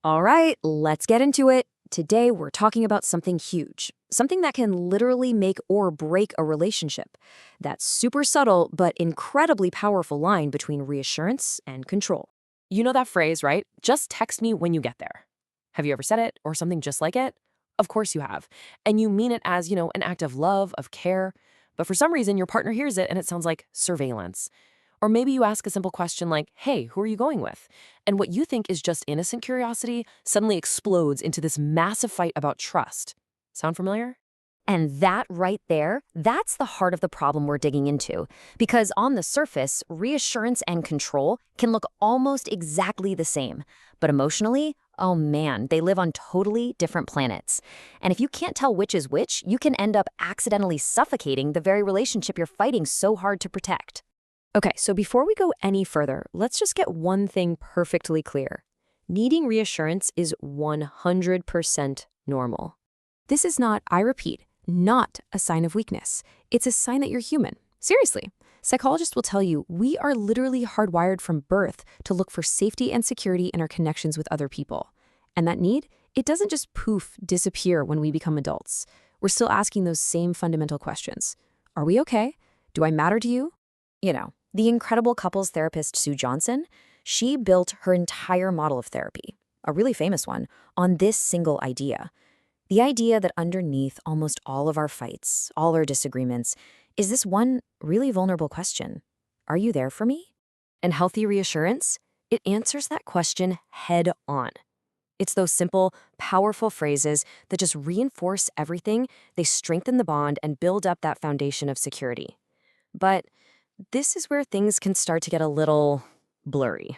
All right, let's get into it. Today, we're talking about something huge, something that can literally make or break a relationship. That super subtle but incredibly powerful line between reassurance and control. You know that phrase, right? Just text me when you get there. Have you ever said it or something just like it? Of course you have. And you mean it as, an act of love, of care. But for some reason, your partner hears it and it sounds like surveillance. Or maybe you ask a simple question like, hey, who are you going with? And what you think is just innocent curiosity suddenly explodes into this massive fight about trust. Sound familiar? And that right there, that's the heart of the problem we're digging into. Because on the surface, reassurance and control can look almost exactly the same. But emotionally, oh man, they live on totally different planets. And if you can't tell which is which, you can end up accidentally suffocating the very relationship you're fighting so hard to protect. Okay, so before we go any further, let's just get one thing perfectly clear. Needing reassurance is 100% normal. This is not, I repeat, not a sign of weakness. It's a sign that you're human. Seriously. Psychologists will tell you we are literally hardwired from birth to look for safety and security in our connections with other people. And that need, it doesn't just poof, disappear when we become adults. We're still asking those same fundamental questions. Are we okay? Do I matter to you? The incredible couples therapist Sue Johnson, she built her entire model of therapy, a really famous one, on this single idea. The idea that underneath almost all of our fights, all our disagreements, is this one really vulnerable question. Are you there for me? And healthy reassurance, it answers that question head on. It's those simple, powerful phrases that just reinforce everything, they strengthen the bond and build up that foundation of security. But this is where things can start to get a little blurry.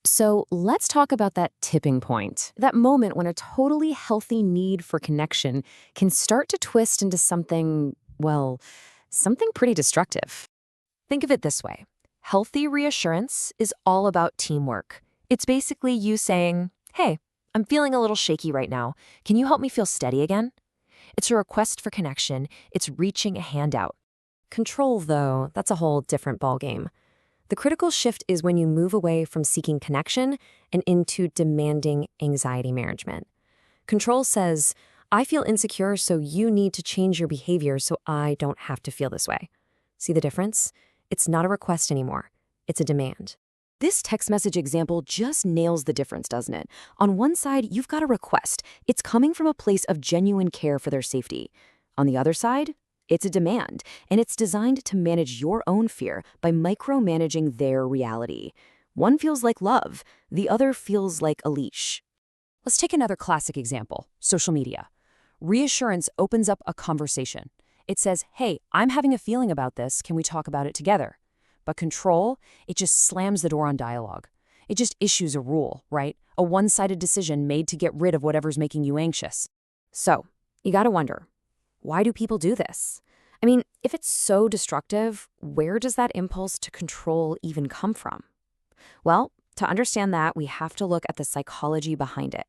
So let's talk about that tipping point, that moment when a totally healthy need for connection can start to twist into something, well, something pretty destructive. Think of it this way. Healthy reassurance is all about teamwork. It's basically you saying, hey, I'm feeling a little shaky right now. Can you help me feel steady again? It's a request for connection. It's reaching a hand out. Control, though, that's a whole different ballgame. The critical shift is when you move away from seeking connection and into demanding anxiety management. Control says, I feel insecure, so you need to change your behavior so I don't have to feel this way. See the difference? It's not a request anymore. It's a demand. This text message example just nails the difference, doesn't it? On one side, you've got a request. It's coming from a place of genuine care for their safety. On the other side, it's a demand, and it's designed to manage your own fear by micromanaging their reality. One feels like love, the other feels like a leash. Let's take another classic example, social media. Reassurance opens up a conversation. It says, hey, I'm having a feeling about this, can we talk about it together? But control, it just slams the door on dialogue. It just issues a rule, right? A one-sided decision made to get rid of whatever's making you anxious. So, you gotta wonder, why do people do this? I mean, if it's so destructive, where does that impulse to control even come from? Well, to understand that, we have to look at the psychology behind it.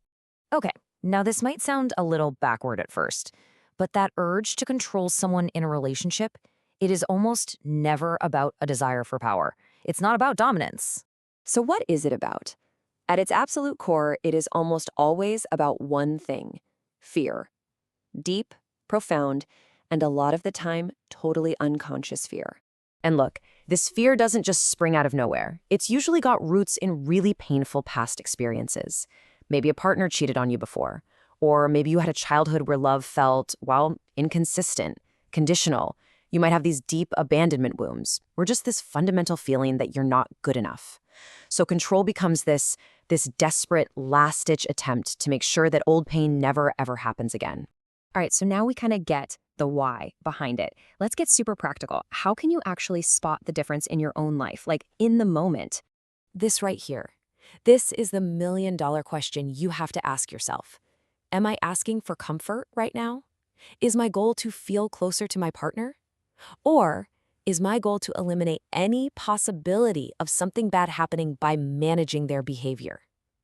Okay, now this might sound a little backward at first, but that urge to control someone in a relationship, it is almost never about a desire for power. It's not about dominance. So what is it about? At its absolute core, it is almost always about one thing: fear. Deep, profound, and a lot of the time, totally unconscious fear. And look, this fear doesn't just spring out of nowhere. It's usually got roots in really painful past experiences. Maybe a partner cheated on you before, or maybe you had a childhood where love felt, well, inconsistent, conditional. You might have these deep abandonment wounds, or just this fundamental feeling that you're not good enough. So control becomes this desperate last-ditch attempt to make sure that old pain never, ever happens again. All right, so now we kind of get the why behind it. Let's get super practical. How can you actually spot the difference in your own life, like in the moment? This right here. This is the million-dollar question you have to ask yourself. Am I asking for comfort right now? Is my goal to feel closer to my partner? Or is my goal to eliminate any possibility of something bad happening by managing their behavior?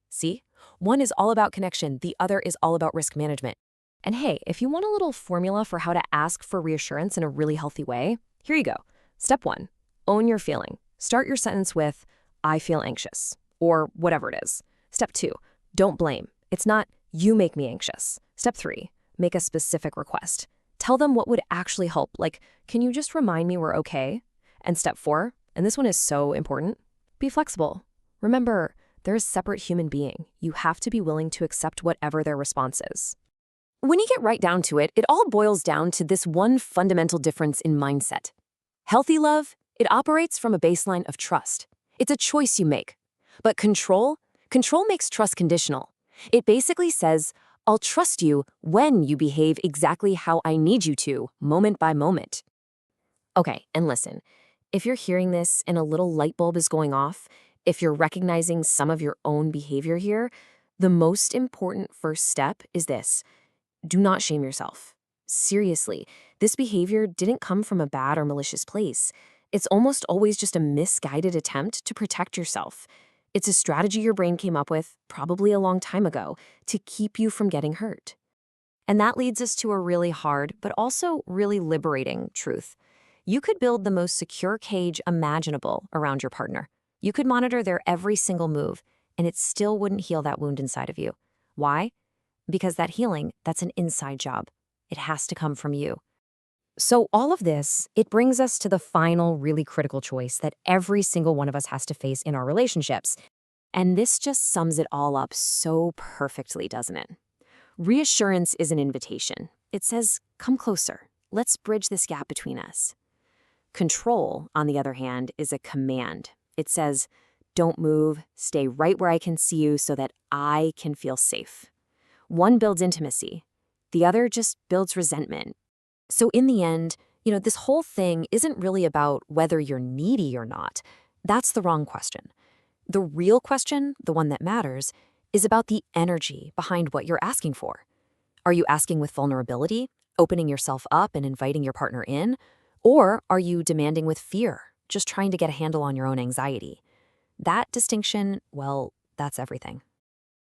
See? One is all about connection, the other is all about risk management. And hey, if you want a little formula for how to ask for reassurance in a really healthy way, here you go. Step 1, own your feeling. Start your sentence with, I feel anxious, or whatever it is. Step 2, don't blame. It's not, you make me anxious. Step 3, make a specific request. Tell them what would actually help, like, can you just remind me we're okay? And step 4, and this one is so important, be flexible. Remember, they're a separate human being. You have to be willing to accept whatever their response is. When you get right down to it, it all boils down to this one fundamental difference in mindset. Healthy love, it operates from a baseline of trust. It's a choice you make. But control makes trust conditional. It basically says, I'll trust you when you behave exactly how I need you to, moment by moment. Okay, and listen, if you're hearing this and a little light bulb is going off, if you're recognizing some of your own behavior here, the most important first step is this. Do not shame yourself. Seriously, this behavior didn't come from a bad or malicious place. It's almost always just a misguided attempt to protect yourself. It's a strategy your brain came up with, probably a long time ago, to keep you from getting hurt. And that leads us to a really hard, but also really liberating truth. You could build the most secure cage imaginable around your partner. You could monitor their every single move, and it still wouldn't heal that wound inside of you. Why? Because that healing, that's an inside job. It has to come from you. So all of this, it brings us to the final really critical choice that every single one of us has to face in our relationships. And this just sums it all up so perfectly, doesn't it? Reassurance is an invitation. It says, come closer. Let's bridge this gap between us. Control, on the other hand, is a command. It says, don't move, stay right where I can see you so that I can feel safe. One builds intimacy. The other just builds resentment. So in the end, this whole thing isn't really about whether you're needy or not. That's the wrong question. The real question, the one that matters, is about the energy behind what you're asking for. Are you asking with vulnerability, opening yourself up and inviting your partner in? Or are you demanding with fear, just trying to get a handle on your own anxiety? That distinction, well, that's everything.